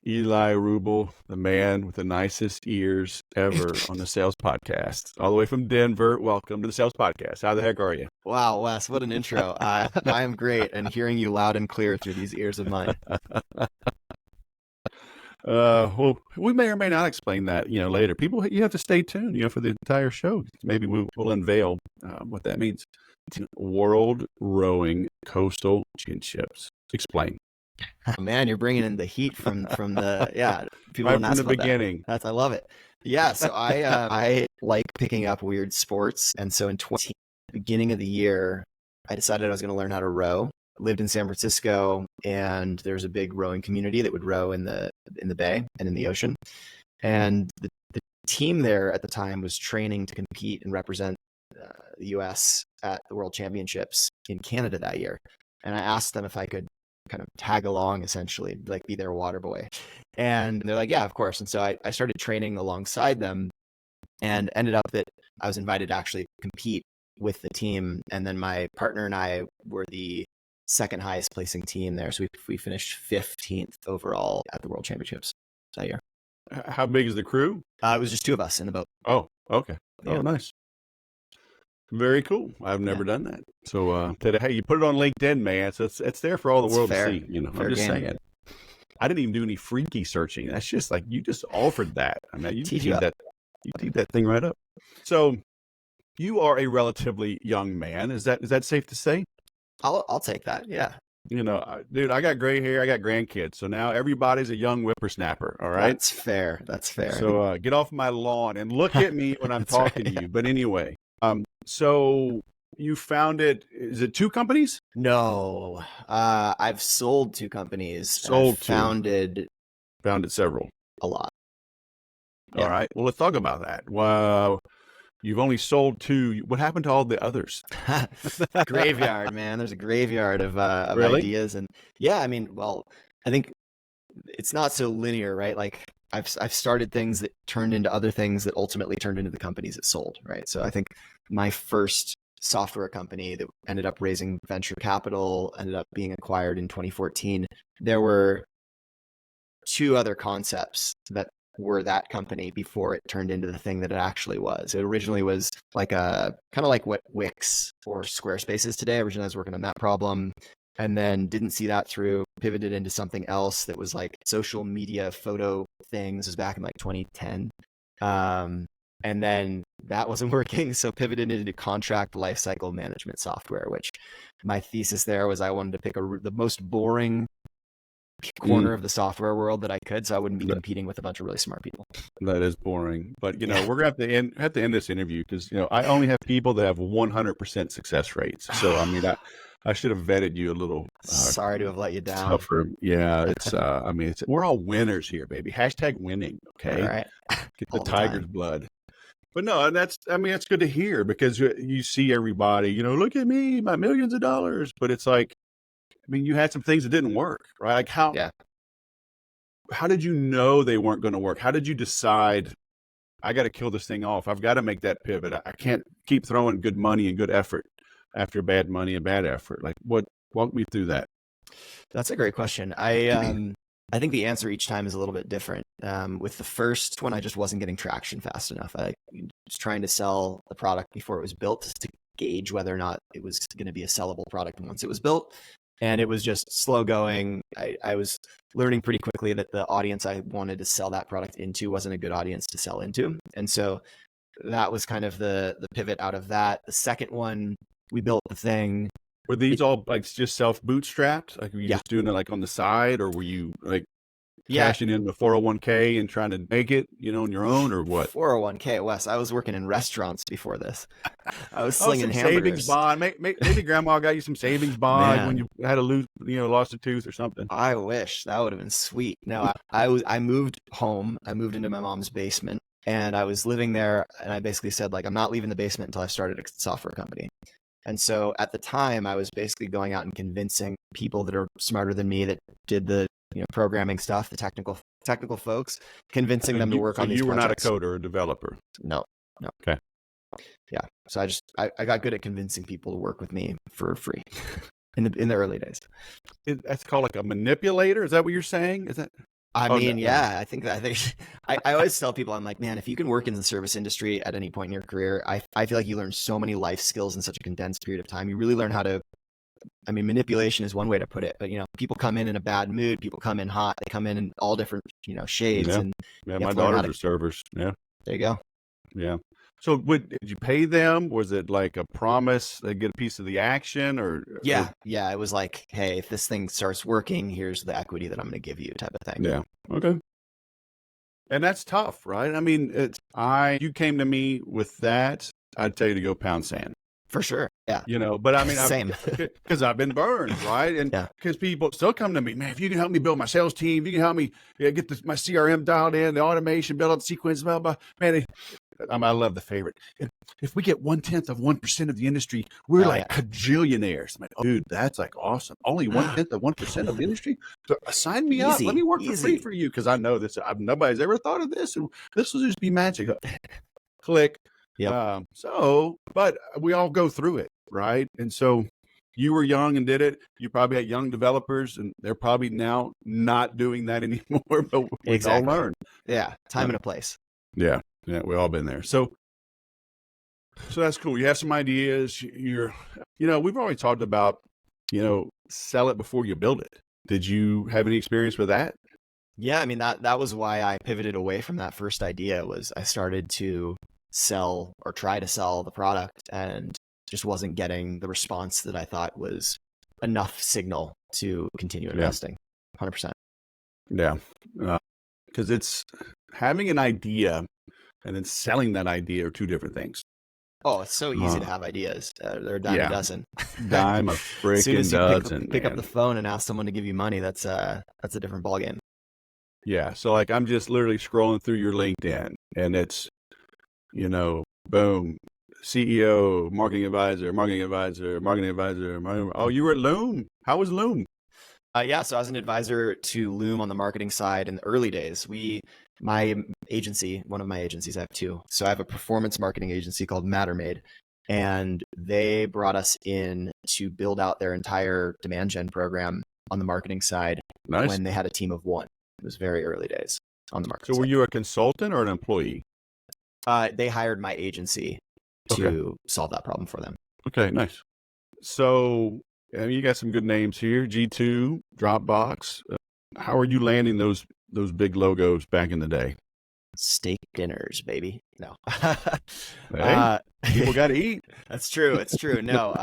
Eli Rubel, the man with the nicest ears ever on the sales podcast, all the way from Denver. Welcome to the sales podcast. How the heck are you? Wow, Wes, what an intro. I am great, and hearing you loud and clear through these ears of mine. Well, we may or may not explain that, later. People, you have to stay tuned, for the entire show. Maybe we'll unveil what that means. World Rowing Coastal Championships. Explain. Oh, man, you're bringing in the heat from the people Right don't from ask the about beginning. that. I love it. Yeah, so I like picking up weird sports, and so in beginning of the year, I decided I was going to learn how to row. I lived in San Francisco, and there's a big rowing community that would row in the bay and in the ocean. And the team there at the time was training to compete and represent the U.S. at the World Championships in Canada that year. And I asked them if I could kind of tag along, essentially, like be their water boy. And they're like, yeah, of course. And so I started training alongside them, and ended up that I was invited to actually compete with the team. And then my partner and I were the second highest placing team there. So we finished 15th overall at the World Championships that year. How big is the crew? It was just two of us in the boat. Oh, okay. Yeah. Oh, nice. Very cool. I've never done that. So, hey, you put it on LinkedIn, man. So it's there for all the world to see. Fair I'm just game. saying. I didn't even do any freaky searching. That's just like you just offered that. I mean, you teed that thing right up. So, you are a relatively young man. Is that safe to say? I'll take that. Yeah. Dude, I got gray hair. I got grandkids. So now everybody's a young whippersnapper. All right. That's fair. So get off my lawn and look at me when I'm talking to you. But anyway, so you founded, is it 2 companies? No, I've sold 2 companies. Founded several. A lot. All right. Well, let's talk about that. Wow. You've only sold 2. What happened to all the others? Graveyard, man. There's a graveyard of Really? ideas, and I think it's not so linear, right? Like I've started things that turned into other things that ultimately turned into the companies that sold, right? So I think my first software company that ended up raising venture capital ended up being acquired in 2014. There were 2 other concepts that were that company before it turned into the thing that it actually was. It originally was like kind of like what Wix or Squarespace is today. Originally I was working on that problem, and then didn't see that through, pivoted into something else that was like social media photo things. It was back in like 2010. And then that wasn't working, so pivoted into contract lifecycle management software, which my thesis there was I wanted to pick the most boring corner of the software world that I could, so I wouldn't be competing with a bunch of really smart people. That is boring, but we're gonna have to end this interview because I only have people that have 100% success rates. So I mean, I should have vetted you a little. Sorry to have let you down. Tougher. Yeah, it's we're all winners here, baby. # winning. Okay, all right. Get the Tiger's blood. But no, that's good to hear because you see everybody. Look at me, my millions of dollars. But it's like, you had some things that didn't work, right? Like how did you know they weren't going to work? How did you decide, I got to kill this thing off? I've got to make that pivot. I can't keep throwing good money and good effort after bad money and bad effort. Like walk me through that. That's a great question. I think the answer each time is a little bit different. With the first one, I just wasn't getting traction fast enough. I was trying to sell the product before it was built to gauge whether or not it was going to be a sellable product once it was built. And it was just slow going. I was learning pretty quickly that the audience I wanted to sell that product into wasn't a good audience to sell into. And so that was kind of the pivot out of that. The second one, we built the thing. Were these all like just self bootstrapped? Like were you just doing it like on the side, or were you like cashing in the 401k and trying to make it, on your own, or what? 401k, Wes. I was working in restaurants before this. I was slinging hamburgers. Savings bond. Maybe grandma got you some savings bond when you had lost a tooth or something. I wish that would have been sweet. No, I moved home. I moved into my mom's basement, and I was living there. And I basically said, like, I'm not leaving the basement until I've started a software company. And so at the time, I was basically going out and convincing people that are smarter than me that did the programming stuff, the technical folks, convincing them to work on these projects. You were not a coder or a developer? No. Okay. Yeah. So I got good at convincing people to work with me for free in the early days. That's called like a manipulator? Is that what you're saying? Is that? I Oh, mean, no. yeah, I think I always tell people, I'm like, man, if you can work in the service industry at any point in your career, I feel like you learn so many life skills in such a condensed period of time. You really learn how to, I mean, manipulation is one way to put it, but people come in a bad mood, people come in hot, they come in all different, shades, Yeah. and Yeah. you have My to learn how daughters to, are servers. Yeah. there you go. Yeah. So did you pay them? Was it like a promise they get a piece of the action or Yeah. It was like, hey, if this thing starts working, here's the equity that I'm going to give you, type of thing. yeah. Okay. And that's tough, right? I mean, you came to me with that, I'd tell you to go pound sand. For sure. Yeah. But I mean, Same. because I've been burned, right? And Yeah. because people still come to me, man, if you can help me build my sales team, if you can help me get my CRM dialed in, the automation, build out the sequence, blah, blah, man, I love the favorite. If we get 1/10 of 1% of the industry, we're like cajillionaires. I'm like, oh, dude, that's like awesome. Only 1/10 of 1% of the industry. So sign me up. Let me work for free for you because I know this. Nobody's ever thought of this, and this will just be magic. Click. Yep. But we all go through it, right? And so you were young and did it. You probably had young developers, and they're probably now not doing that anymore. But we all learn. Yeah, time and a place. Yeah, we've all been there. So that's cool. You have some ideas. We've already talked about, sell it before you build it. Did you have any experience with that? Yeah, I mean that was why I pivoted away from that first idea. Was I started to sell or try to sell the product and just wasn't getting the response that I thought was enough signal to continue investing. 100%. Yeah, because it's having an idea and then selling that idea are two different things. Oh, it's so easy to have ideas. They're a dime a dozen. Dime a freaking as soon as you dozen. Pick up the phone and ask someone to give you money, that's a different ballgame. Yeah. So like I'm just literally scrolling through your LinkedIn and it's, boom, CEO, marketing advisor. Oh, you were at Loom. How was Loom? So I was an advisor to Loom on the marketing side in the early days. My agency, one of my agencies, I have two. So I have a performance marketing agency called Mattermade, and they brought us in to build out their entire demand gen program on the marketing side. Nice. When they had a team of one. It was very early days on the marketing side. So were side. you a consultant or an employee? They hired my agency to solve that problem for them. Okay, nice. So you got some good names here. G2, Dropbox. How are you landing those big logos back in the day? Steak dinners, baby. No. Hey, people got to eat. That's true. It's true. No,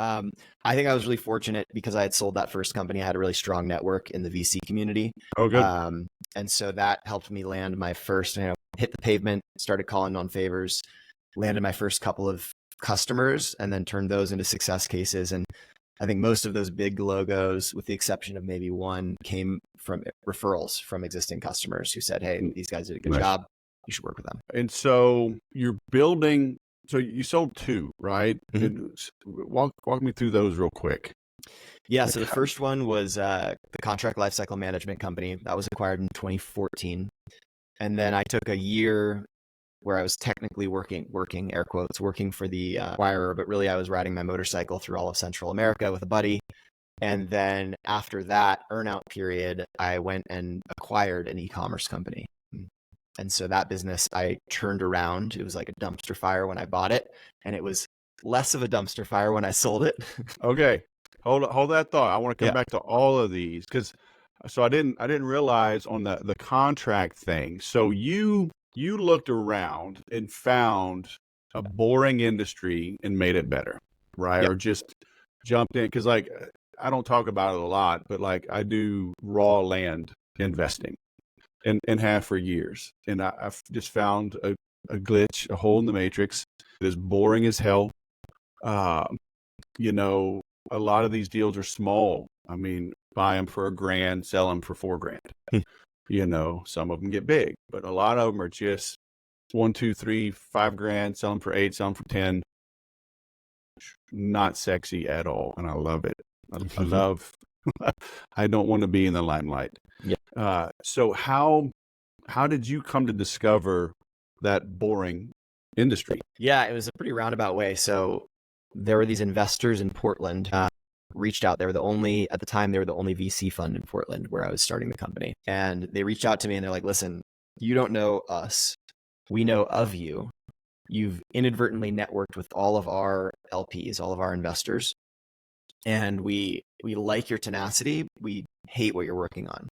I think I was really fortunate because I had sold that first company. I had a really strong network in the VC community. Oh, good. And so that helped me land my first, hit the pavement, started calling on favors, landed my first couple of customers, and then turned those into success cases. And I think most of those big logos, with the exception of maybe one, came from referrals from existing customers who said, hey, these guys did a good job. You should work with them. And so you're building, so you sold two, right? Mm-hmm. Walk me through those real quick. Yeah. So the first one was the contract lifecycle management company that was acquired in 2014. And then I took a year where I was technically working air quotes, working for the acquirer, but really I was riding my motorcycle through all of Central America with a buddy. And then after that earnout period, I went and acquired an e-commerce company. And so that business I turned around. It was like a dumpster fire when I bought it, and it was less of a dumpster fire when I sold it. Okay. Hold that thought. I want to come back to all of these because I didn't realize on the contract thing. So you looked around and found a boring industry and made it better, right? Yep. Or just jumped in because like I don't talk about it a lot, but like I do raw land investing and have for years, and I've just found a glitch, a hole in the matrix. It is boring as hell. A lot of these deals are small. I mean, buy them for $1,000, sell them for $4,000. Some of them get big, but a lot of them are just 1, 2, 3, $5,000, sell them for 8, sell them for 10. Not sexy at all, and I love it. I love. I don't want to be in the limelight. Yeah. So how did you come to discover that boring industry? Yeah, it was a pretty roundabout way. So there were these investors in Portland reached out. They were the only, at the time, they were the only VC fund in Portland where I was starting the company. And they reached out to me and they're like, listen, you don't know us. We know of you. You've inadvertently networked with all of our LPs, all of our investors. And we like your tenacity. We hate what you're working on.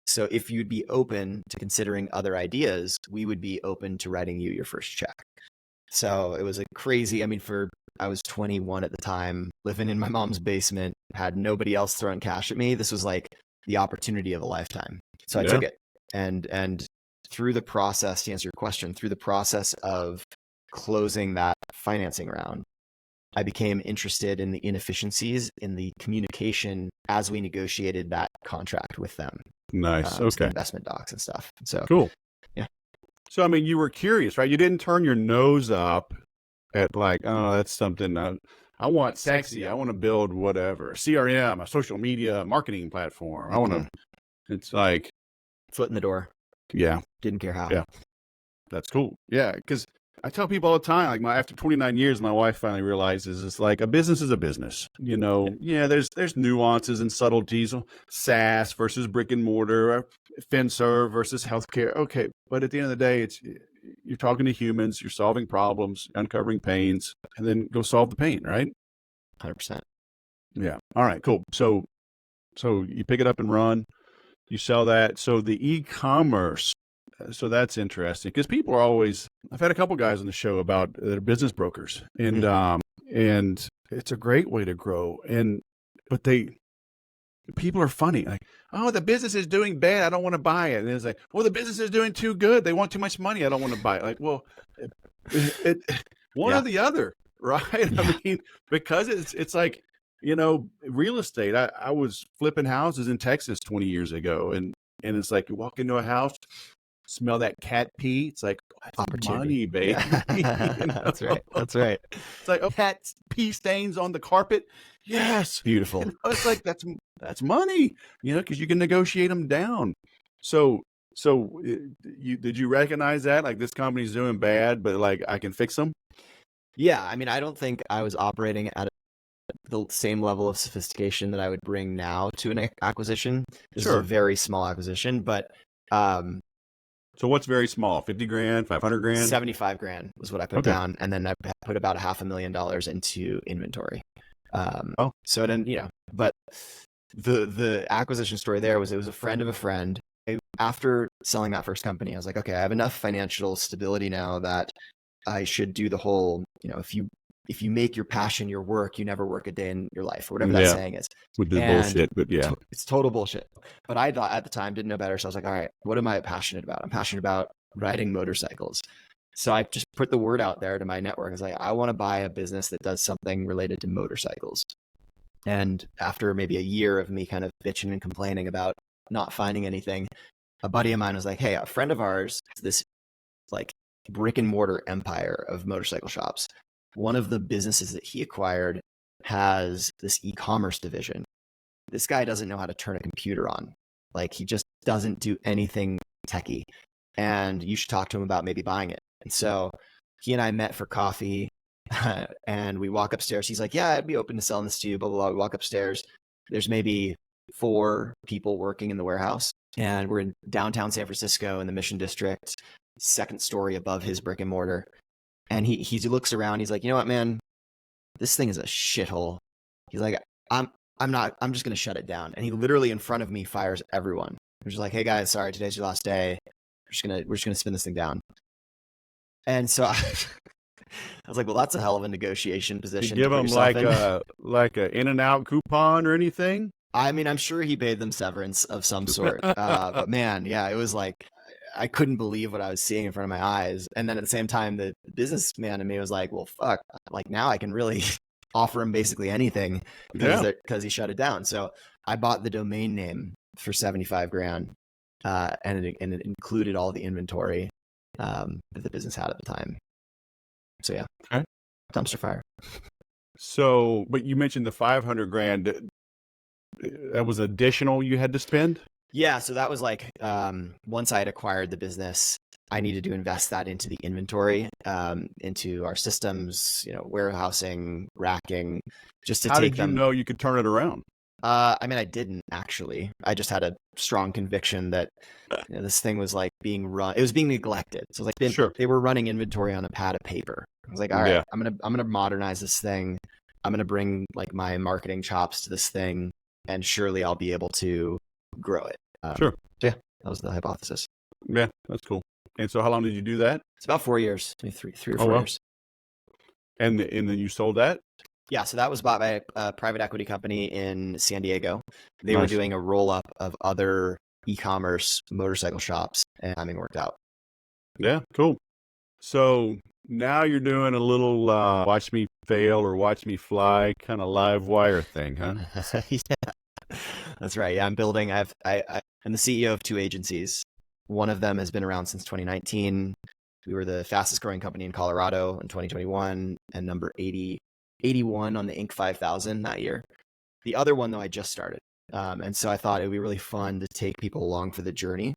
So if you'd be open to considering other ideas, we would be open to writing you your first check. So it was a crazy, I was 21 at the time, living in my mom's basement, had nobody else throwing cash at me. This was like the opportunity of a lifetime. So I took it. And through the process, to answer your question, through the process of closing that financing round, I became interested in the inefficiencies in the communication as we negotiated that contract with them. Nice. The investment docs and stuff. So cool. Yeah. So, you were curious, right? You didn't turn your nose up at like, oh, that's something I want sexy. I want to build whatever, CRM, a social media marketing platform. I want to, it's like foot in the door. Yeah. Didn't care how. Yeah. That's cool. Yeah. Because I tell people all the time, like after 29 years, my wife finally realizes it's like a business is a business. There's nuances and subtleties, SaaS versus brick and mortar, FinServe versus healthcare. Okay. But at the end of the day, you're talking to humans, you're solving problems, uncovering pains, and then go solve the pain, right? 100%. Yeah. All right, cool. So you pick it up and run, you sell that. So the e-commerce, so that's interesting because people are always, I've had a couple guys on the show about their business brokers and it's a great way to grow. But people are funny. Like, oh, the business is doing bad. I don't want to buy it. And it's like, well, the business is doing too good. They want too much money. I don't want to buy it. Like, well, one or the other, right? Yeah. Because it's like, real estate. I was flipping houses in Texas 20 years ago. And it's like, you walk into a house, smell that cat pee. It's like, that's opportunity, money, baby. Yeah. That's right. It's like, cat pee stains on the carpet. Yes. Beautiful. It's like, that's money, because you can negotiate them down. So did you recognize that? Like, this company's doing bad, but like, I can fix them? Yeah. I don't think I was operating at the same level of sophistication that I would bring now to an acquisition. This is a very small acquisition, but so what's very small? 50 grand, 500 grand? 75 grand was what I put down. And then I put about $500,000 into inventory. So then, but the acquisition story there was, it was a friend of a friend. After selling that first company, I was like, okay, I have enough financial stability now that I should do the whole, if you make your passion your work, you never work a day in your life, or whatever that saying is. With the bullshit, but yeah. It's total bullshit. But I thought at the time, didn't know better. So I was like, all right, what am I passionate about? I'm passionate about riding motorcycles. So I just put the word out there to my network. I was like, I want to buy a business that does something related to motorcycles. And after maybe a year of me kind of bitching and complaining about not finding anything, a buddy of mine was like, hey, a friend of ours has this like brick and mortar empire of motorcycle shops. One of the businesses that he acquired has this e-commerce division. This guy doesn't know how to turn a computer on. Like, he just doesn't do anything techie. And you should talk to him about maybe buying it. And so he and I met for coffee and we walk upstairs. He's like, yeah, I'd be open to selling this to you, blah, blah, blah. We walk upstairs. There's maybe 4 people working in the warehouse. And we're in downtown San Francisco in the Mission District, second story above his brick and mortar. And he looks around. He's like, you know what, man, this thing is a shithole. He's like, I'm just going to shut it down. And he literally in front of me fires everyone. He's just like, hey guys, sorry, today's your last day. We're just going to spin this thing down. And so I was like, well, that's a hell of a negotiation position. You give him like a In-N-Out coupon or anything? I'm sure he paid them severance of some sort. But man, yeah, it was like, I couldn't believe what I was seeing in front of my eyes. And then at the same time, the businessman in me was like, well, fuck, like now I can really offer him basically anything because he shut it down. So I bought the domain name for 75 grand. And it included all the inventory that the business had at the time. So yeah, okay. Dumpster fire. So, but you mentioned the 500 grand. That was additional you had to spend? Yeah, so that was like once I had acquired the business, I needed to invest that into the inventory, into our systems, warehousing, racking, just to How take did you them. know you could turn it around? I mean, I didn't actually. I just had a strong conviction that this thing was like being run. It was being neglected. So like Sure. they were running inventory on a pad of paper. I was like, all right, Yeah. I'm gonna modernize this thing. I'm gonna bring like my marketing chops to this thing, and surely I'll be able to grow it. Sure. So yeah, that was the hypothesis. Yeah, that's cool. And so how long did you do that? It's about 4 years, maybe three or Oh, 4 well. years. And then you sold that? Yeah, so that was bought by a private equity company in San Diego. They were Nice. doing a roll up of other e-commerce motorcycle shops, and timing worked out. Yeah, cool. So now you're doing a little watch me fail or watch me fly kind of live wire thing, huh? Yeah, that's right. Yeah, I'm building. I'm the CEO of 2 agencies. One of them has been around since 2019. We were the fastest growing company in Colorado in 2021 and number 81 on the Inc. 5000 that year. The other one, though, I just started. And so I thought it would be really fun to take people along for the journey.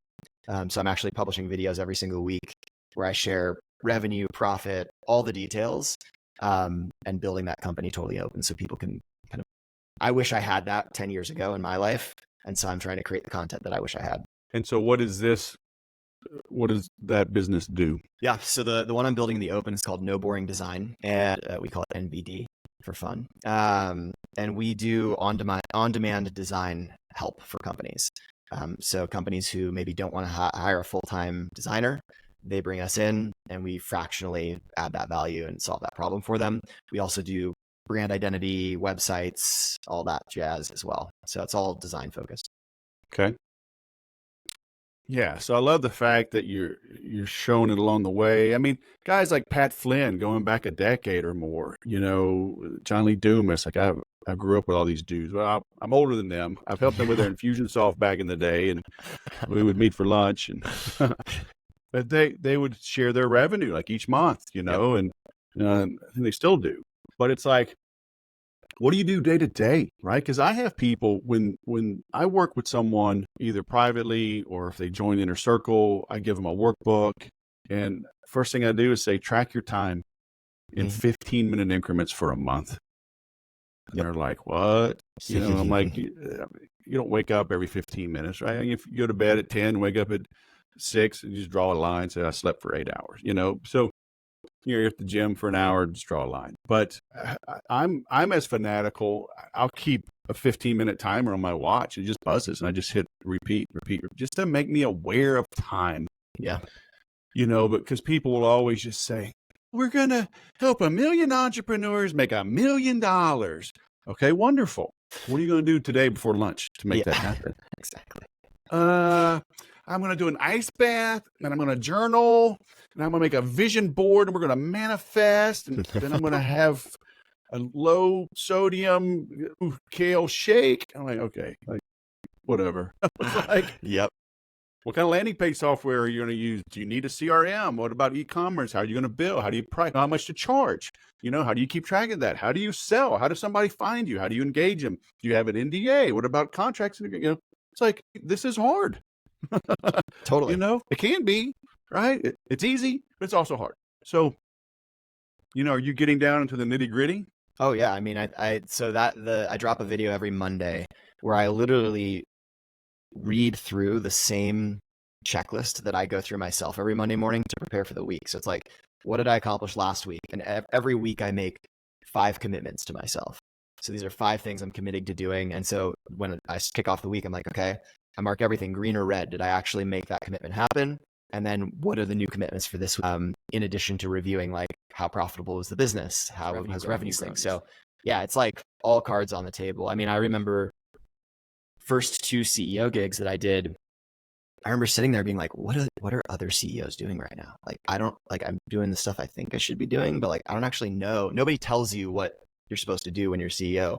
So I'm actually publishing videos every single week where I share revenue, profit, all the details, and building that company totally open so people can kind of, I wish I had that 10 years ago in my life. And so I'm trying to create the content that I wish I had. And so what is this? What does that business do? Yeah. So the one I'm building in the open is called No Boring Design, and we call it NBD for fun. And we do on-demand design help for companies. So companies who maybe don't want to hire a full-time designer, they bring us in and we fractionally add that value and solve that problem for them. We also do brand identity, websites, all that jazz as well. So it's all design focused. Okay. Yeah, so I love the fact that you're showing it along the way. I mean, guys like Pat Flynn going back a decade or more, John Lee Dumas, like I grew up with all these dudes. Well, I'm older than them. I've helped them with their Infusionsoft back in the day, and we would meet for lunch, and but they would share their revenue like each month, Yep. and they still do. But it's like, what do you do day to day, right? Because I have people when I work with someone either privately or if they join the inner circle, I give them a workbook, and first thing I do is say, track your time in 15-minute increments for a month. And Yep. they're like, what? I'm like, you don't wake up every 15 minutes, right? If you go to bed at 10, wake up at 6, and you just draw a line, say I slept for 8 hours, So you're at the gym for an hour, just draw a line. But I'm as fanatical. I'll keep a 15-minute timer on my watch. It just buzzes, and I just hit repeat, just to make me aware of time. Yeah. Because people will always just say, we're going to help 1 million entrepreneurs make $1 million. Okay, wonderful. What are you going to do today before lunch to make that happen? Exactly. I'm going to do an ice bath, and I'm going to journal, and I'm going to make a vision board, and we're going to manifest, and then I'm going to have a low sodium kale shake. I'm like, okay, like whatever. Yep. What kind of landing page software are you going to use? Do you need a CRM? What about e-commerce? How are you going to bill? How do you price? How much to charge? How do you keep track of that? How do you sell? How does somebody find you? How do you engage them? Do you have an NDA? What about contracts? It's like, this is hard. Totally. It can be, right? It's easy, but it's also hard. So, are you getting down into the nitty-gritty? Oh yeah. I mean, I drop a video every Monday where I literally read through the same checklist that I go through myself every Monday morning to prepare for the week. So it's like, what did I accomplish last week? And every week I make 5 commitments to myself. So these are 5 things I'm committing to doing. And so when I kick off the week, I'm like, okay, I mark everything green or red. Did I actually make that commitment happen? And then what are the new commitments for this week? In addition to reviewing like how profitable is the business? How has revenue synced? So yeah, it's like all cards on the table. I mean, I remember first 2 CEO gigs that I did, I remember sitting there being like, what are other CEOs doing right now? Like, I'm doing the stuff I think I should be doing, but like, I don't actually know. Nobody tells you what you're supposed to do when you're CEO.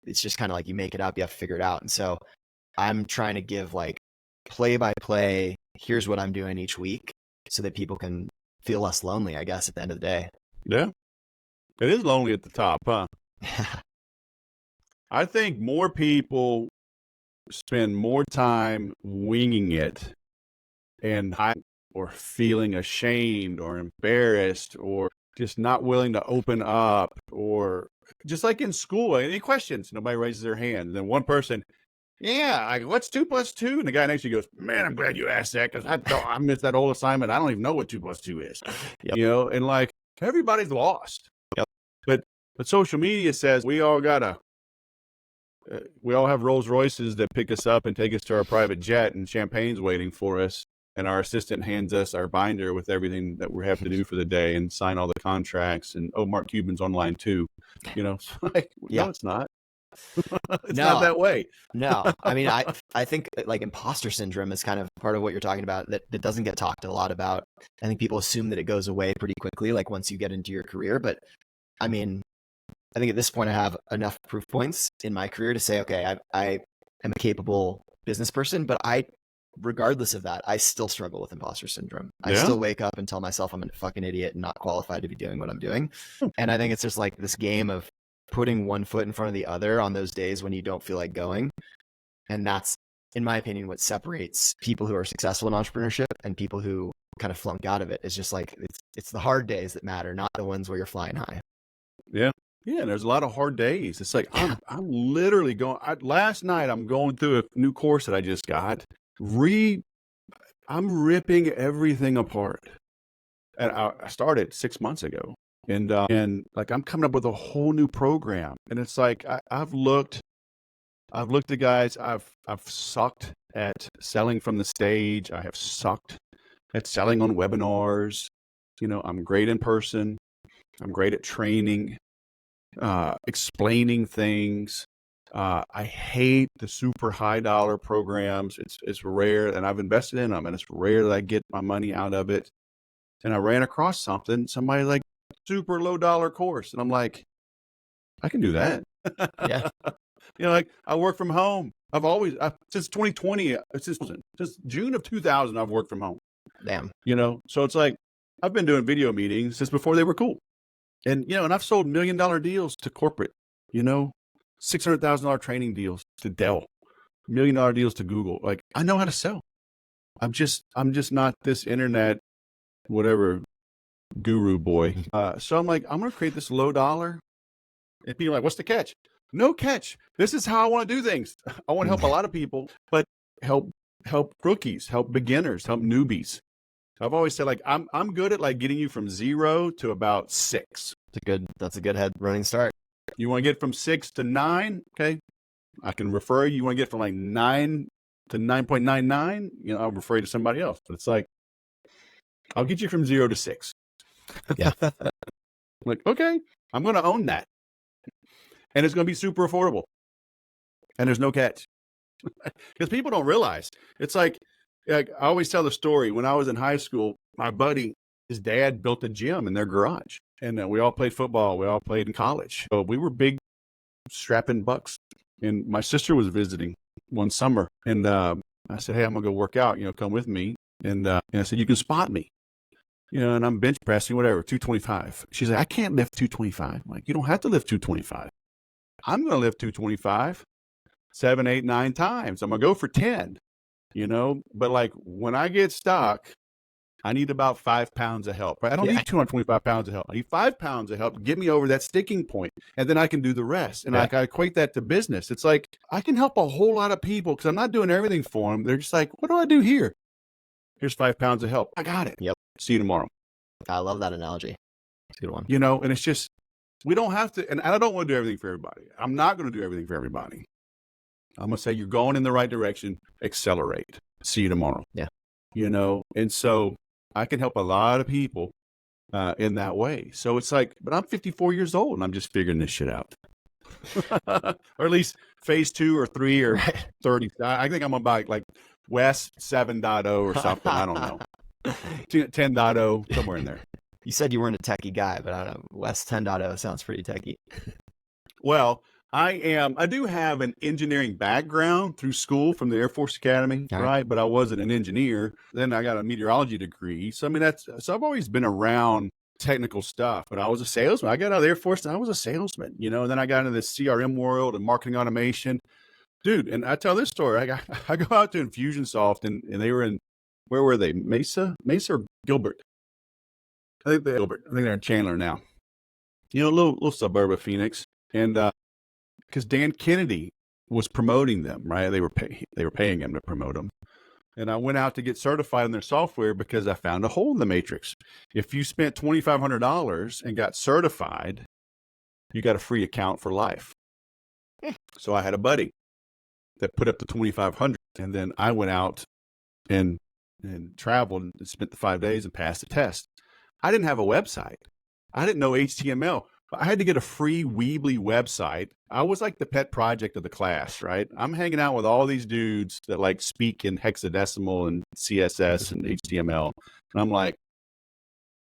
It's just kind of like you make it up, you have to figure it out. And so I'm trying to give like play by play, here's what I'm doing each week so that people can feel less lonely, I guess, at the end of the day. Yeah. It is lonely at the top, huh? I think more people spend more time winging it and feeling ashamed or embarrassed or just not willing to open up, or just like in school, any questions, nobody raises their hand. And then one person, yeah, what's 2 + 2? And the guy next to you goes, man, I'm glad you asked that because I missed that old assignment. I don't even know what 2 + 2 is. Yep. You know, and like everybody's lost. Yep. But social media says we all have Rolls Royces that pick us up and take us to our private jet, and champagne's waiting for us. And our assistant hands us our binder with everything that we have to do for the day and sign all the contracts. And, oh, Mark Cuban's online too. You know, like, Yeah. no, it's not. It's not that way. No, I mean, I think like imposter syndrome is kind of part of what you're talking about that doesn't get talked a lot about. I think people assume that it goes away pretty quickly, like once you get into your career. But I mean, I think at this point I have enough proof points in my career to say, okay, I am a capable business person, but regardless of that, I still struggle with imposter syndrome. I still wake up and tell myself I'm a fucking idiot and not qualified to be doing what I'm doing. And I think it's just like this game of putting one foot in front of the other on those days when you don't feel like going. And that's, in my opinion, what separates people who are successful in entrepreneurship and people who kind of flunk out of it. Is just like, it's the hard days that matter, not the ones where you're flying high. Yeah. Yeah. There's a lot of hard days. It's like, I'm literally going, last night I'm going through a new course that I just got. I'm ripping everything apart. And I started 6 months ago. And like I'm coming up with a whole new program, and it's like I've looked at guys. I've sucked at selling from the stage. I have sucked at selling on webinars. You know, I'm great in person. I'm great at training, explaining things. I hate the super high dollar programs. It's rare, and I've invested in them, and it's rare that I get my money out of it. And I ran across somebody like super low dollar course. And I'm like, I can do that. Yeah. You know, like I work from home. Since 2020, since June of 2000, I've worked from home. Damn. You know, so it's like, I've been doing video meetings since before they were cool. And, you know, and I've sold $1 million deals to corporate, you know, $600,000 training deals to Dell, $1 million deals to Google. Like, I know how to sell. I'm just not this internet, whatever, guru boy. So I'm like, I'm going to create this low dollar. And people are like, what's the catch? No catch. This is how I want to do things. I want to help a lot of people, but help rookies, help beginners, help newbies. I've always said, like, I'm good at like getting you from 0 to about 6. That's a good head running start. You want to get from 6 to 9? Okay. I can refer you. You want to get from like 9 to 9.99? You know, I'll refer you to somebody else. But it's like, I'll get you from 0 to 6. Yeah. Like, okay, I'm going to own that. And it's going to be super affordable. And there's no catch. Because people don't realize. It's like I always tell the story. When I was in high school, my buddy, his dad built a gym in their garage. And we all played football. We all played in college. So we were big, strapping bucks. And my sister was visiting one summer. And I said, hey, I'm going to go work out. You know, come with me. And I said, you can spot me. You know, and I'm bench pressing, whatever, 225. She's like, I can't lift 225. I'm like, you don't have to lift 225. I'm going to lift 225 7, 8, 9 times. I'm going to go for 10, you know, but like when I get stuck, I need about 5 pounds of help, right? I don't need 225 pounds of help. I need 5 pounds of help to get me over that sticking point, and then I can do the rest. And I equate that to business. It's like, I can help a whole lot of people because I'm not doing everything for them. They're just like, what do I do here? Here's 5 pounds of help. I got it. Yep. See you tomorrow. I love that analogy. It's a good one. You know, and it's just, we don't have to, and I don't want to do everything for everybody. I'm not going to do everything for everybody. I'm going to say, you're going in the right direction. Accelerate. See you tomorrow. Yeah. You know, and so I can help a lot of people in that way. So it's like, but I'm 54 years old and I'm just figuring this shit out. Or at least phase 2 or 3 or 30. I think I'm about like West 7.0 or something. I don't know. 10.0, somewhere in there. You said you weren't a techie guy, but I don't know. West 10.0 sounds pretty techie. Well, I do have an engineering background through school from the Air Force Academy, right? But I wasn't an engineer. Then I got a meteorology degree. So, I mean, so I've always been around technical stuff, but I was a salesman. I got out of the Air Force and I was a salesman, you know, and then I got into the CRM world and marketing automation. Dude, and I tell this story. I go out to Infusionsoft and they were in where were they? Mesa or Gilbert? I think they're Gilbert. I think they're in Chandler now. You know, a little suburb of Phoenix. And because Dan Kennedy was promoting them, right? They were paying him to promote them. And I went out to get certified in their software because I found a hole in the matrix. If you spent $2,500 and got certified, you got a free account for life. So I had a buddy that put up the $2,500, and then I went out and traveled and spent the 5 days and passed the test. I didn't have a website. I didn't know HTML. I had to get a free Weebly website. I was like the pet project of the class, right? I'm hanging out with all these dudes that like speak in hexadecimal and CSS and HTML. And I'm like,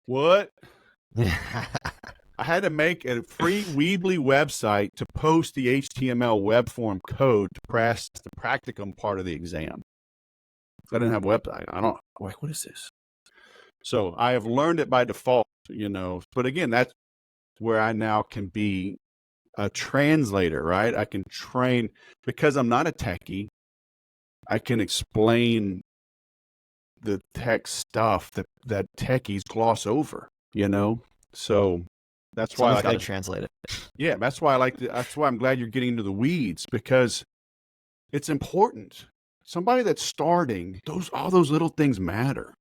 what? I had to make a free Weebly website to post the HTML web form code to pass the practicum part of the exam. I didn't have a website. I'm like, what is this? So I have learned it by default, you know, but again, that's where I now can be a translator, right? I can train because I'm not a techie. I can explain the tech stuff that techies gloss over, you know? So that's why I got to translate it. Yeah, that's why that's why I'm glad you're getting into the weeds, because it's important. Somebody that's starting, all those little things matter.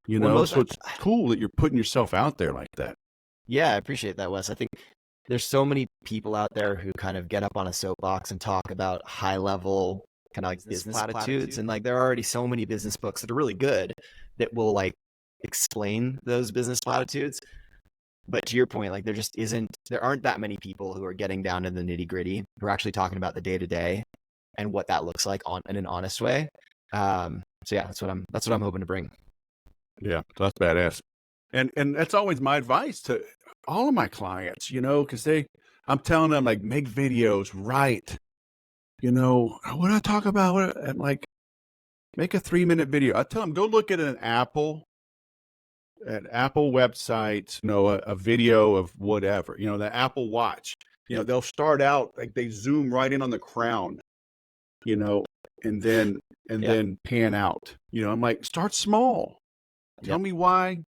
You know, so it's cool that you're putting yourself out there like that. Yeah, I appreciate that, Wes. I think there's so many people out there who kind of get up on a soapbox and talk about high level kind of like business platitudes. And like, there are already so many business books that are really good that will like explain those business platitudes. But to your point, like there aren't that many people who are getting down to the nitty gritty, who are actually talking about the day to day and what that looks like in an honest way. So yeah, that's what I'm hoping to bring. Yeah, that's badass. And that's always my advice to all of my clients, you know, because I'm telling them, like, make videos, write, you know, what do I talk about? I'm like, make a 3-minute video. I tell them, go look at an Apple website, you know, a video of whatever, you know, the Apple Watch, you know, they'll start out like they zoom right in on the crown, you know, and then pan out, you know. I'm like, start small. Tell me why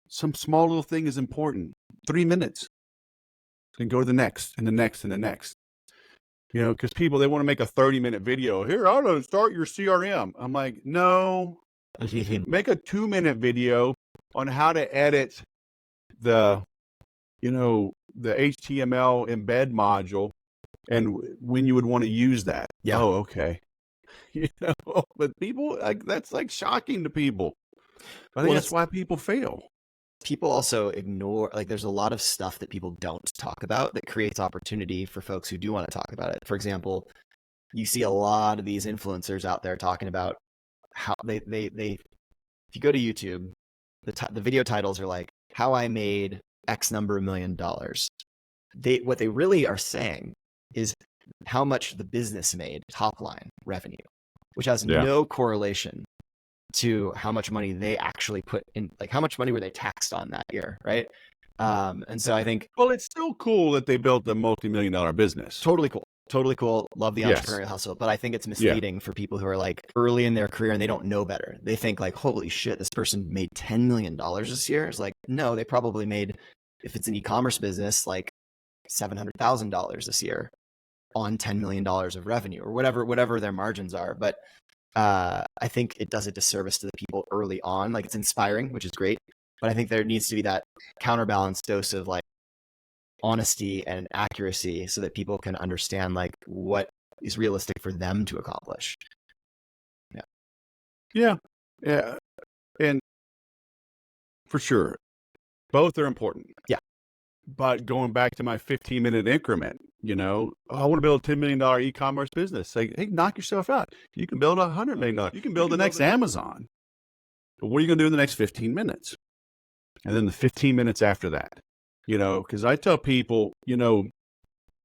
some small little thing is important. 3 minutes. Then go to the next and the next and the next. You know, because people, they want to make a 30-minute video. Here, I don't start your CRM. I'm like, no. Make a 2-minute video on how to edit the HTML embed module and when you would want to use that. Yeah. Oh, okay. You know, but people, like, that's like shocking to people. I think that's why people fail. People also ignore, like, there's a lot of stuff that people don't talk about that creates opportunity for folks who do want to talk about it. For example, you see a lot of these influencers out there talking about how they if you go to YouTube, the video titles are like, how I made X number of $1 million. What they really are saying is how much the business made, top line revenue, which has no correlation to how much money they actually put in, like how much money were they taxed on that year, right? And so I think, well, it's still cool that they built a multi-million-dollar business. Totally cool. Love the entrepreneurial hustle, but I think it's misleading for people who are like early in their career and they don't know better. They think like, holy shit, this person made $10 million this year. It's like, no, they probably made, if it's an e-commerce business, like $700,000 this year on $10 million of revenue or whatever their margins are. But I think it does a disservice to the people early on. Like, it's inspiring, which is great, but I think there needs to be that counterbalance dose of like honesty and accuracy so that people can understand like what is realistic for them to accomplish. Yeah. And for sure, both are important. Yeah. But going back to my 15-minute increment, you know, I want to build a $10 million e-commerce business. Say, hey, knock yourself out. You can build $100 million. You can build the next Amazon. But what are you going to do in the next 15 minutes? And then the 15 minutes after that, you know, because I tell people, you know,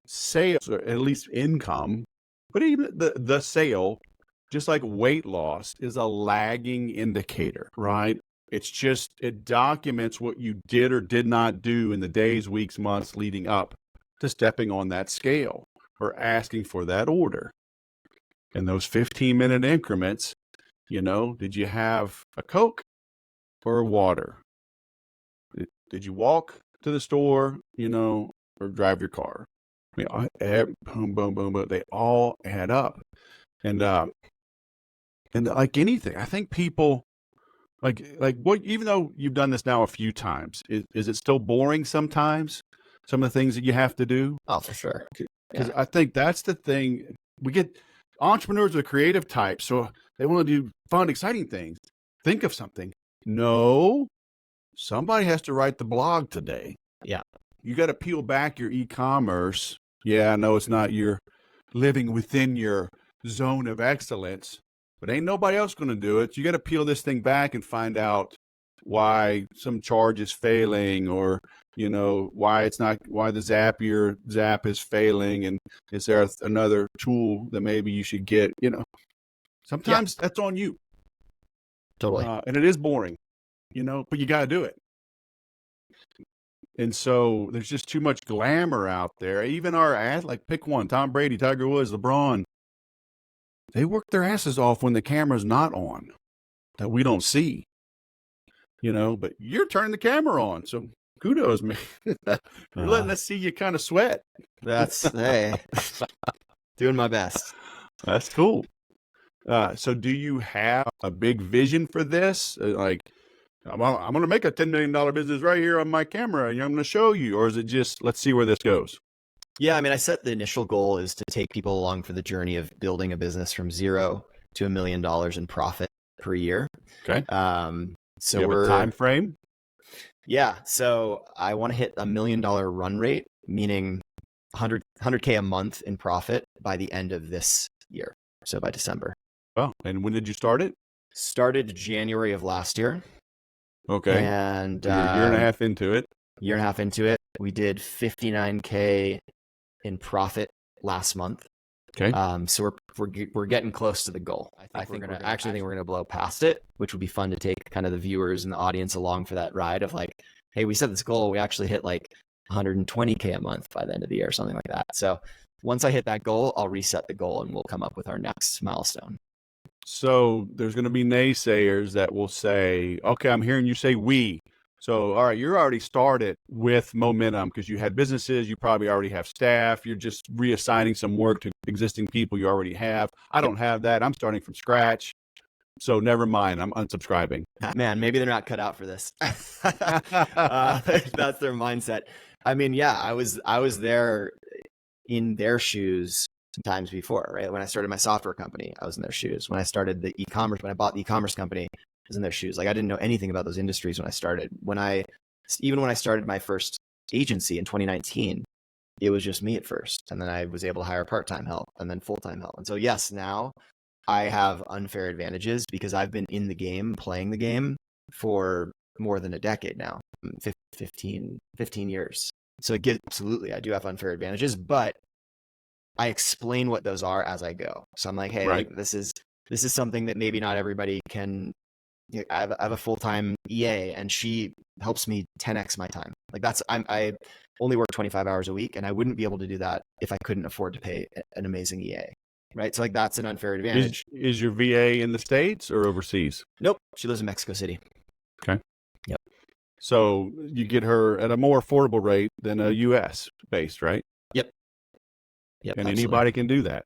sales, or at least income, but even the sale, just like weight loss, is a lagging indicator, right? It's just, it documents what you did or did not do in the days, weeks, months leading up to stepping on that scale or asking for that order. In those 15-minute increments, Did you have a Coke or a water? Did you walk to the store, or drive your car? I mean, boom, boom, boom, boom. They all add up. And like anything, I think people like what, even though you've done this now a few times, is it still boring sometimes? Some of the things that you have to do? Oh, for sure. Because I think that's the thing. We get entrepreneurs are creative types, so they want to do fun, exciting things. Think of something. No, somebody has to write the blog today. Yeah. You got to peel back your e-commerce. Yeah, I know it's not your living within your zone of excellence, but ain't nobody else going to do it. You got to peel this thing back and find out why some charge is failing, or why the Zapier Zap is failing, and is there another tool that maybe you should get? Sometimes that's on you. Totally. And it is boring, but you got to do it. And so there's just too much glamour out there. Even our ads, like pick one, Tom Brady, Tiger Woods, LeBron, they work their asses off when the camera's not on, that we don't see, but you're turning the camera on. So kudos, man. You're letting us see you kind of sweat. Hey, doing my best. That's cool. So do you have a big vision for this? Like, I'm going to make a $10 million business right here on my camera, and I'm going to show you. Or is it just, let's see where this goes? Yeah, I mean, I set the initial goal is to take people along for the journey of building a business from $0 to $1 million in profit per year. Okay. So you have a time frame? Yeah. So I want to hit $1 million run rate, meaning 100K a month in profit by the end of this year. So by December. Oh, and when did you start it? Started January of last year. Okay. And you're a year and a half into it. Year and a half into it. We did 59K in profit last month. Okay. So we're getting close to the goal. I think we're gonna blow past it, which would be fun to take kind of the viewers and the audience along for that ride of like, hey, we set this goal, we actually hit like 120K a month by the end of the year or something like that. So once I hit that goal, I'll reset the goal and we'll come up with our next milestone. So there's going to be naysayers that will say, okay, I'm hearing you say we. So, all right, you're already started with momentum because you had businesses, you probably already have staff, you're just reassigning some work to existing people you already have. I don't have that. I'm starting from scratch. So never mind, I'm unsubscribing. Man, maybe they're not cut out for this. That's their mindset. I mean, yeah, I was there in their shoes times before, right? When I started my software company, I was in their shoes. When I started the e-commerce, when I bought the e-commerce company, I was in their shoes. Like I didn't know anything about those industries when I started. Even when I started my first agency in 2019, it was just me at first. And then I was able to hire part-time help and then full-time help. And so yes, now I have unfair advantages because I've been in the game, playing the game for more than a decade now, 15 years. So absolutely, I do have unfair advantages, but I explain what those are as I go. So I'm like, hey, right. This is something that maybe not everybody can. I have a full-time EA and she helps me 10x my time. Like I only work 25 hours a week and I wouldn't be able to do that if I couldn't afford to pay an amazing EA. Right. So like that's an unfair advantage. Is your VA in the States or overseas? Nope. She lives in Mexico City. Okay. Yep. So you get her at a more affordable rate than a US based, right? Yep. And absolutely. Anybody can do that.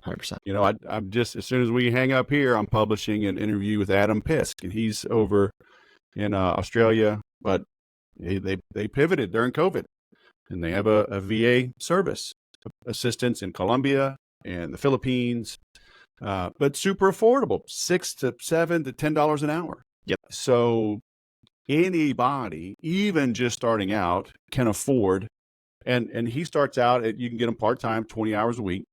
100%. I'm just, as soon as we hang up here, I'm publishing an interview with Adam Pisk, and he's over in Australia, but they pivoted during COVID, and they have a VA service assistance in Colombia and the Philippines, but super affordable, $6 to $7 to $10 an hour. Yep. So anybody, even just starting out, can afford. And he starts out you can get him part-time, 20 hours a week,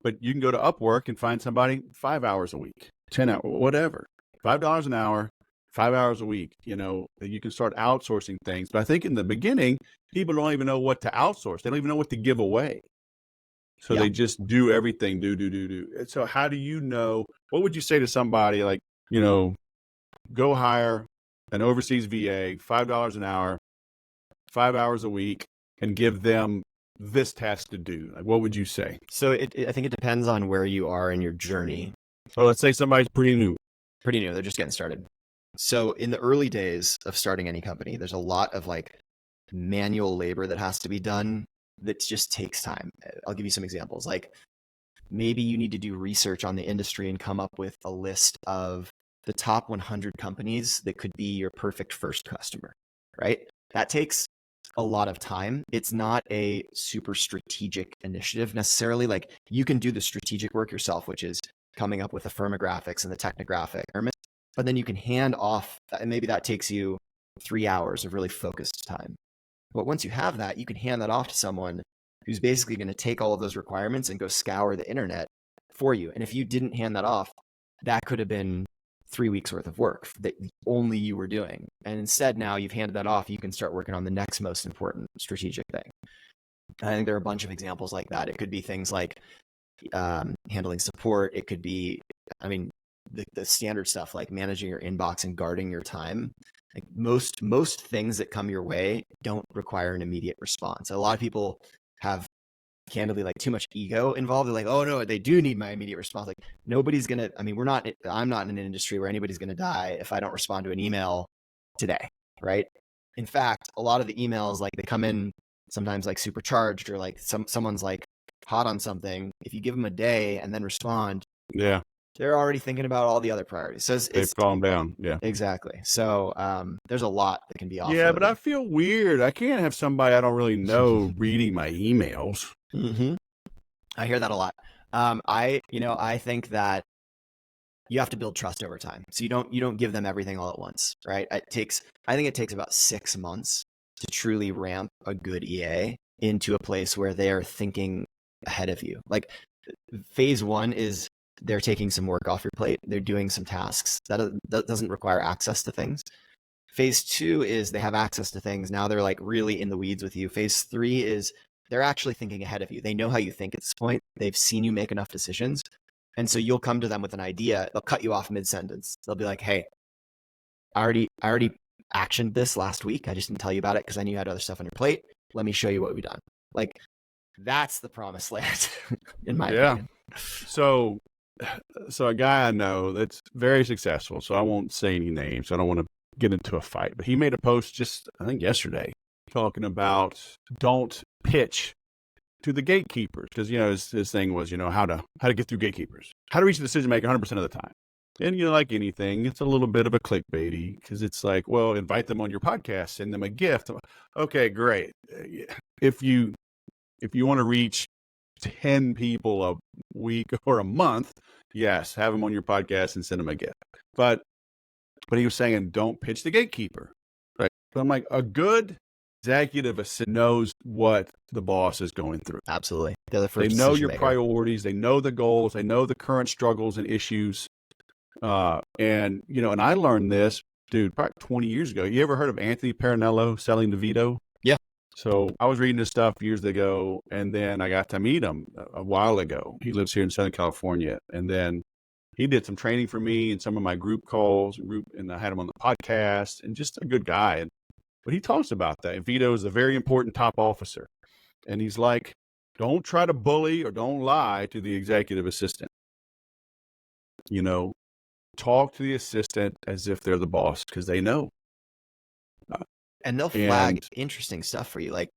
but you can go to Upwork and find somebody 5 hours a week, 10 hours, whatever, $5 an hour, 5 hours a week, that you can start outsourcing things. But I think in the beginning, people don't even know what to outsource. They don't even know what to give away. So they just do everything, do. So how do you know, what would you say to somebody like, go hire an overseas VA, $5 an hour, 5 hours a week, and give them this task to do? Like, what would you say? So I think it depends on where you are in your journey. So let's say somebody's pretty new. Pretty new. They're just getting started. So in the early days of starting any company, there's a lot of like manual labor that has to be done that just takes time. I'll give you some examples. Like maybe you need to do research on the industry and come up with a list of the top 100 companies that could be your perfect first customer, right? That takes a lot of time. It's not a super strategic initiative necessarily. Like you can do the strategic work yourself, which is coming up with the firmographics and the technographic, but then you can hand off, and maybe that takes you 3 hours of really focused time. But once you have that, you can hand that off to someone who's basically going to take all of those requirements and go scour the internet for you. And if you didn't hand that off, that could have been 3 weeks worth of work that only you were doing. And instead, now you've handed that off, you can start working on the next most important strategic thing. I think there are a bunch of examples like that. It could be things like handling support. It could be, I mean, the standard stuff like managing your inbox and guarding your time. Like most things that come your way don't require an immediate response. A lot of people have candidly like too much ego involved. They're like, oh no, they do need my immediate response. Like nobody's gonna, I mean, I'm not in an industry where anybody's gonna die if I don't respond to an email today, right? In fact, a lot of the emails, like they come in sometimes like supercharged or like someone's like hot on something. If you give them a day and then respond, yeah, they're already thinking about all the other priorities. So they've calmed down. Yeah, exactly. So there's a lot that can be offloaded. Yeah, but I feel weird. I can't have somebody I don't really know reading my emails. Mm-hmm. I hear that a lot. I think that you have to build trust over time. So you don't give them everything all at once, right? I think it takes about 6 months to truly ramp a good EA into a place where they are thinking ahead of you. Like phase 1 is they're taking some work off your plate. They're doing some tasks that doesn't require access to things. Phase 2 is they have access to things. Now they're like really in the weeds with you. Phase 3 is they're actually thinking ahead of you. They know how you think at this point. They've seen you make enough decisions. And so you'll come to them with an idea. They'll cut you off mid-sentence. They'll be like, hey, I already actioned this last week. I just didn't tell you about it because I knew you had other stuff on your plate. Let me show you what we've done. Like that's the promised land in my opinion. So a guy I know that's very successful, so I won't say any names. I don't want to get into a fight, but he made a post just, I think yesterday, talking about don't pitch to the gatekeepers. Because, his thing was, how to get through gatekeepers, how to reach the decision maker 100% of the time. And, like anything, it's a little bit of a clickbaity because it's like, well, invite them on your podcast, send them a gift. Okay, great. If you want to reach 10 people a week or a month, yes, have them on your podcast and send them a gift. But he was saying, don't pitch the gatekeeper, right? But I'm like, a good executive knows what the boss is going through. Absolutely. They know your priorities. They know the goals. They know the current struggles and issues. And I learned this, dude, probably 20 years ago. You ever heard of Anthony Parinello selling DeVito? Yeah. So I was reading this stuff years ago, and then I got to meet him a while ago. He lives here in Southern California. And then he did some training for me and some of my group calls, and I had him on the podcast, and just a good guy. But he talks about that. Vito is a very important top officer. And he's like, don't try to bully or don't lie to the executive assistant. Talk to the assistant as if they're the boss because they know. And they'll flag interesting stuff for you. Like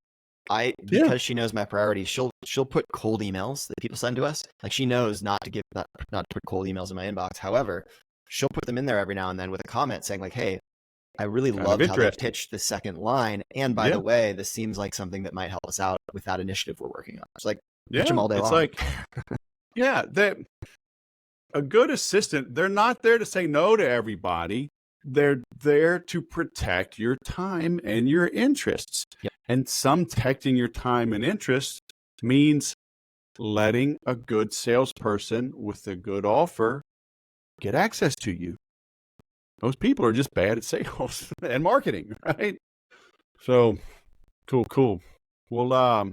because she knows my priorities, she'll put cold emails that people send to us. Like she knows not to put cold emails in my inbox. However, she'll put them in there every now and then with a comment saying like, hey, I really loved how they pitched the second line. And by the way, this seems like something that might help us out with that initiative we're working on. It's like, pitch them all day long. It's like, a good assistant, they're not there to say no to everybody. They're there to protect your time and your interests. Yep. And some protecting your time and interests means letting a good salesperson with a good offer get access to you. Most people are just bad at sales and marketing, right? So, cool. Well,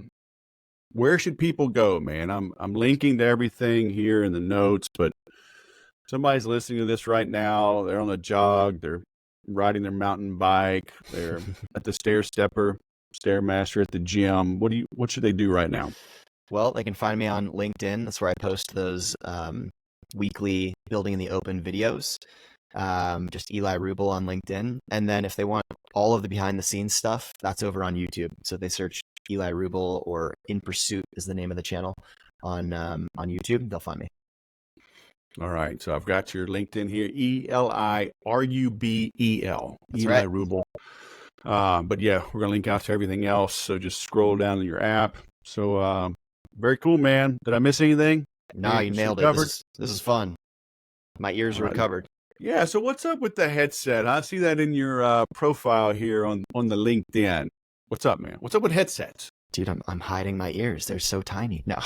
where should people go, man? I'm linking to everything here in the notes, but somebody's listening to this right now. They're on a jog. They're riding their mountain bike. They're at the Stairmaster at the gym. What should they do right now? Well, they can find me on LinkedIn. That's where I post those weekly Building in the Open videos. just Eli Rubel on LinkedIn. And then if they want all of the behind the scenes stuff, that's over on YouTube. So they search Eli Rubel, or In Pursuit is the name of the channel on YouTube. They'll find me. All right. So I've got your LinkedIn here, ELIRUBEL, That's Eli right. Rubel. But yeah, we're going to link out to everything else. So just scroll down in your app. So very cool, man. Did I miss anything? No, you nailed it. This is fun. My ears are recovered. Yeah. So what's up with the headset? I see that in your profile here on the LinkedIn. What's up, man? What's up with headsets? Dude, I'm hiding my ears. They're so tiny. No,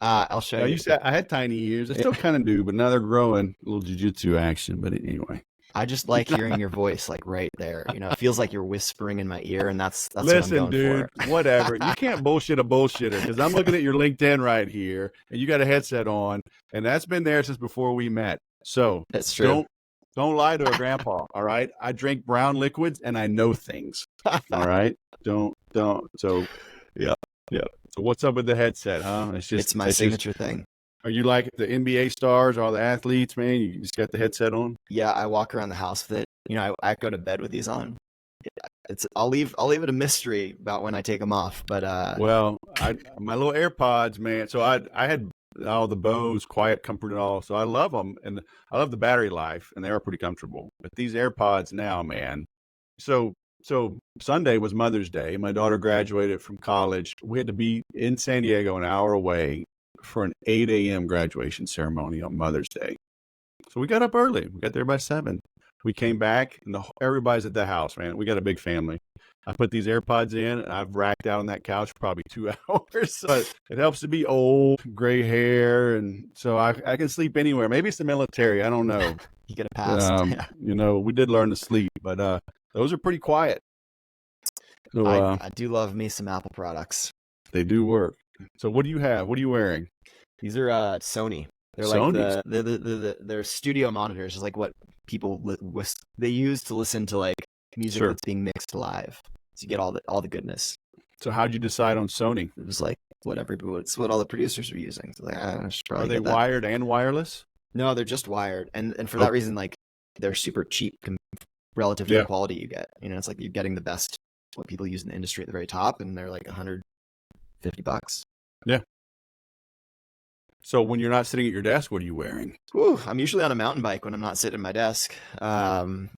I'll show you. You said I had tiny ears. I still kind of do, but now they're growing. A little jujitsu action. But anyway. I just like hearing your voice like right there. You know, it feels like you're whispering in my ear, and that's Listen, what I'm going dude, for. Whatever. You can't bullshit a bullshitter, because I'm looking at your LinkedIn right here, and you got a headset on, and that's been there since before we met. So that's true. Don't lie to a grandpa. All right. I drink brown liquids and I know things. All right. Don't. So yeah. So what's up with the headset, huh? It's my signature thing. Are you like the NBA stars, all the athletes, man? You just got the headset on? Yeah, I walk around the house with it. You know, I go to bed with these on. I'll leave it a mystery about when I take them off. But well, my little AirPods, man. So I had all the Bose, quiet, comfort, and all. So I love them, and I love the battery life, and they are pretty comfortable. But these AirPods now, man. So Sunday was Mother's Day. My daughter graduated from college. We had to be in San Diego, an hour away, for an 8 a.m. graduation ceremony on Mother's Day. So we got up early. We got there by 7. We came back, and everybody's at the house, man. We got a big family. I put these AirPods in, and I've racked out on that couch for probably 2 hours. So it helps to be old, gray hair, and so I can sleep anywhere. Maybe it's the military. I don't know. You get a pass. You know, we did learn to sleep, but those are pretty quiet. So I do love me some Apple products. They do work. So what do you have? What are you wearing? These are Sony. They're Sony's. like they're studio monitors. It's like what people they use to listen to like music that's being mixed live. So you get all the goodness. So how'd you decide on Sony? It was like it's what all the producers were using. So like, I should probably Are they wired and wireless? No, they're just wired. And for that reason, like they're super cheap relative to the quality you get. You know, it's like you're getting the best what people use in the industry at the very top, and they're like $150. Yeah. So when you're not sitting at your desk, what are you wearing? Ooh, I'm usually on a mountain bike when I'm not sitting at my desk. And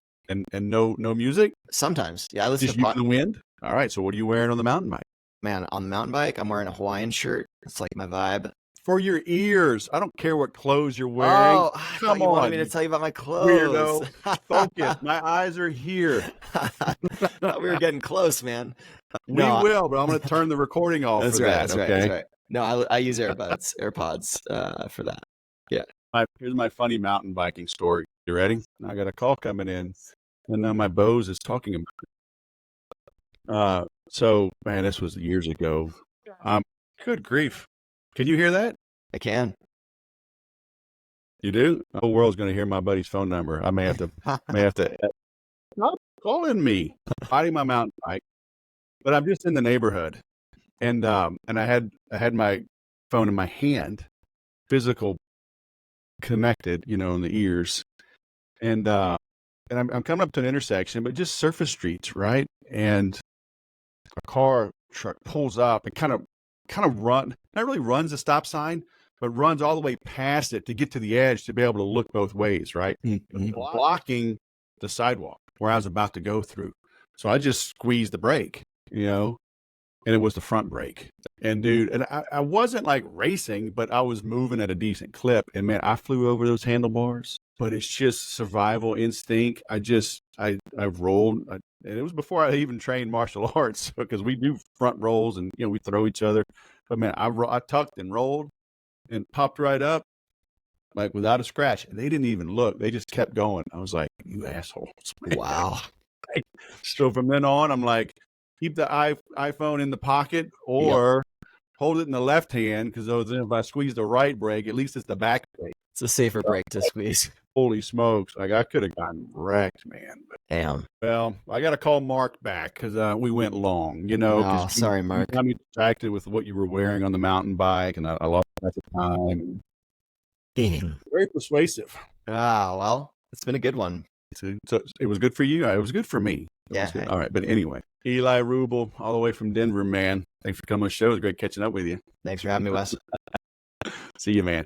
no music? Sometimes. Yeah, I listen just to use the wind? All right. So what are you wearing on the mountain bike? Man, on the mountain bike, I'm wearing a Hawaiian shirt. It's like my vibe. For your ears. I don't care what clothes you're wearing. Oh, come on. You wanted me to tell you about my clothes. Weirdo. Focus. My eyes are here. Thought we were getting close, man. We will, but I'm going to turn the recording off that's for right, that. that's okay. Right, that's right. No, I use AirPods for that. Yeah. Here's my funny mountain biking story. You ready? I got a call coming in, and now my Bose is talking about. So man, this was years ago. Good grief! Can you hear that? I can. You do? The whole world's going to hear my buddy's phone number. I may have to. Stop calling me. Riding my mountain bike, but I'm just in the neighborhood, and I had my phone in my hand, physical, connected, you know, in the ears, and I'm coming up to an intersection, but just surface streets, right? And a truck pulls up and kind of not really runs a stop sign, but runs all the way past it to get to the edge to be able to look both ways, right? Mm-hmm. Blocking the sidewalk where I was about to go through. So I just squeezed the brake, you know, and it was the front brake. And dude, and I wasn't like racing, but I was moving at a decent clip. And man, I flew over those handlebars, but it's just survival instinct. I rolled, and it was before I even trained martial arts, because we do front rolls and, you know, we throw each other. But man, I tucked and rolled and popped right up, like without a scratch. And they didn't even look. They just kept going. I was like, you assholes. Wow. So from then on, I'm like, keep the iPhone in the pocket, or hold it in the left hand, because if I squeeze the right brake, at least it's the back brake. It's a safer brake to squeeze. Holy smokes. Like, I could have gotten wrecked, man. Damn. Well, I got to call Mark back, because we went long, you know. Oh, sorry, Mark. You got me distracted with what you were wearing on the mountain bike, and I lost track of time. Very persuasive. Ah, well, It's been a good one. So it was good for you. It was good for me. All right. But anyway, Eli Rubel, all the way from Denver, man. Thanks for coming on the show. It was great catching up with you. Thanks for having me, Wes. See you, man.